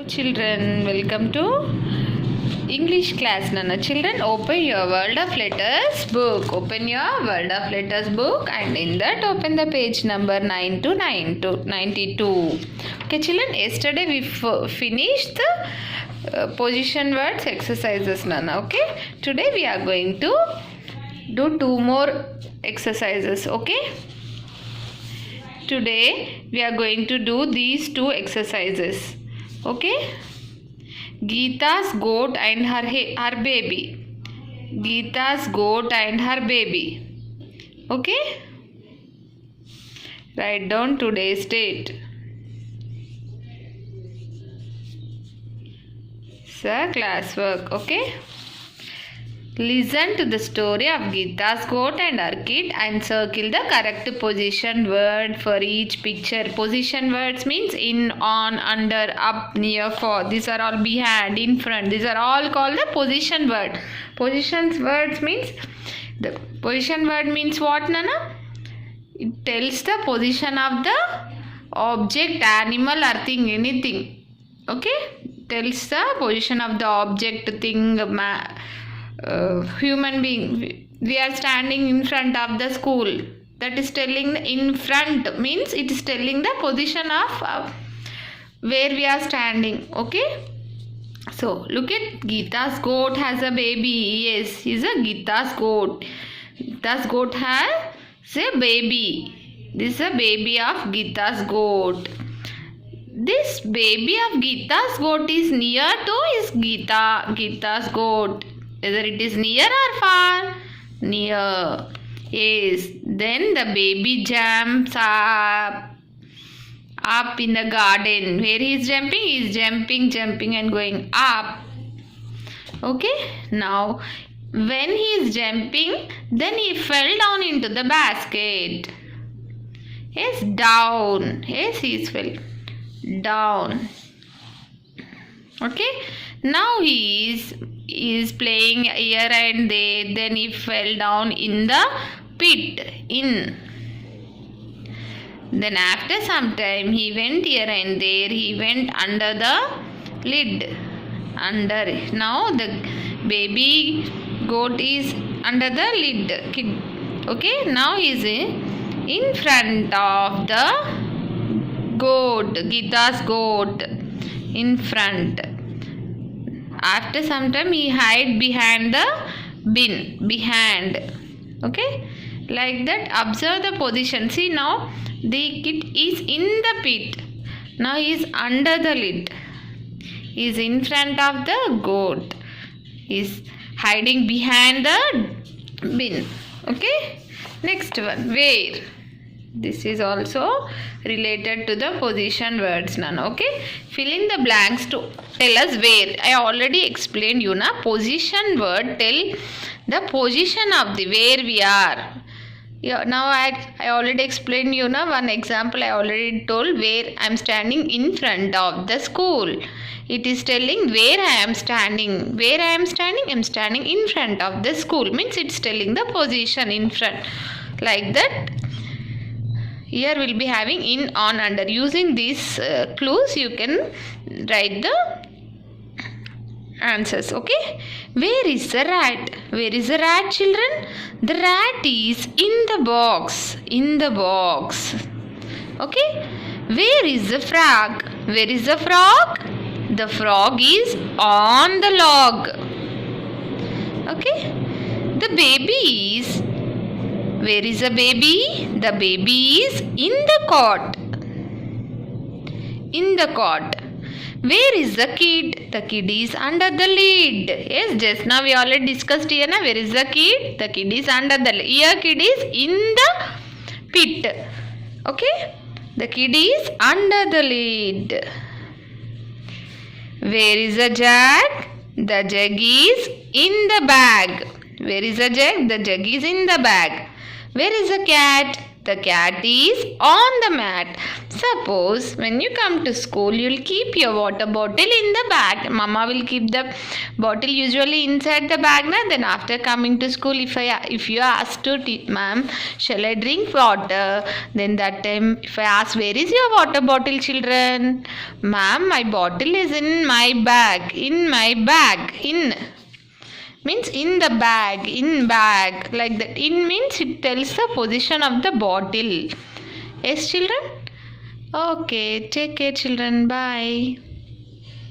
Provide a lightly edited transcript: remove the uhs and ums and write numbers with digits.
Children, welcome to English class. Nana children, open your World of Letters book. Open your World of Letters book and in that open the page number 9 to 92. Okay children, yesterday we finished the position words exercises. Nana. Okay, today we are going to do two more exercises. Okay, today we are going to do these two exercises. Okay, Geeta's goat and her baby. Geeta's goat and her baby. Okay, write down today's date. Sir, classwork. Okay, listen to the story of Geeta's goat and her kid and circle the correct position word for each picture. Position words means in, on, under, up, near, for. These are all behind, in front. These are all called the position word. Position words means, the position word means what, Nana? It tells the position of the object, animal or thing, anything. Okay? Tells the position of the object, thing, human being. We are standing in front of the school. That is telling in front means it is telling the position of where we are standing. Okay, so look at Geeta's goat has a baby. Yes, he is a Geeta's goat. Geeta's goat has a baby. This is a baby of Geeta's goat. This baby of Geeta's goat is near to his Geeta's goat. Whether it is near or far? Near. Yes. Then the baby jumps up in the garden. Where he is jumping? He is jumping and going up. Okay. Now, when he is jumping, then he fell down into the basket. Yes, down. Yes, he is fell down. Okay. Now he is playing here and there. Then he fell down in the pit. Then after some time he went here and there. He went under the lid. Now the baby goat is under the lid. Okay. Now he is in front of the goat. Geeta's goat. In front. After some time he hide behind the bin. Okay, like that. Observe the position. See, now the kid is in the pit. Now he is under the lid. He is in front of the goat. He is hiding behind the bin. Okay, next one, where. This is also related to the position words, Nana. Okay, fill in the blanks to tell us where. I already explained you na. Position word tell the position of the where we are. Yeah, now I already explained you na. One example I already told where I am standing in front of the school. It is telling where I am standing. Where I am standing? I am standing in front of the school. Means it's telling the position in front. Like that. Here we'll be having in, on, under. Using these clues you can write the answers. Okay. Where is the rat? Where is the rat, children? The rat is in the box. In the box. Okay. Where is the frog? Where is the frog? The frog is on the log. Okay. The baby is. Where is the baby? The baby is in the cot. In the cot. Where is the kid? The kid is under the lid. Yes, just now we already discussed here. Na? Where is the kid? The kid is under the lid. Here kid is in the pit. Okay? The kid is under the lid. Where is the jug? The jug is in the bag. Where is the jug? The jug is in the bag. Where is the cat? The cat is on the mat. Suppose when you come to school, you'll keep your water bottle in the bag. Mama will keep the bottle usually inside the bag. Na? Then after coming to school, if you ask to ma'am, shall I drink water? Then that time, if I ask, where is your water bottle, children? Ma'am, my bottle is in my bag. In my bag. In means in the bag, in bag, like that. In means it tells the position of the bottle. Yes, children? Okay, take care, children. Bye.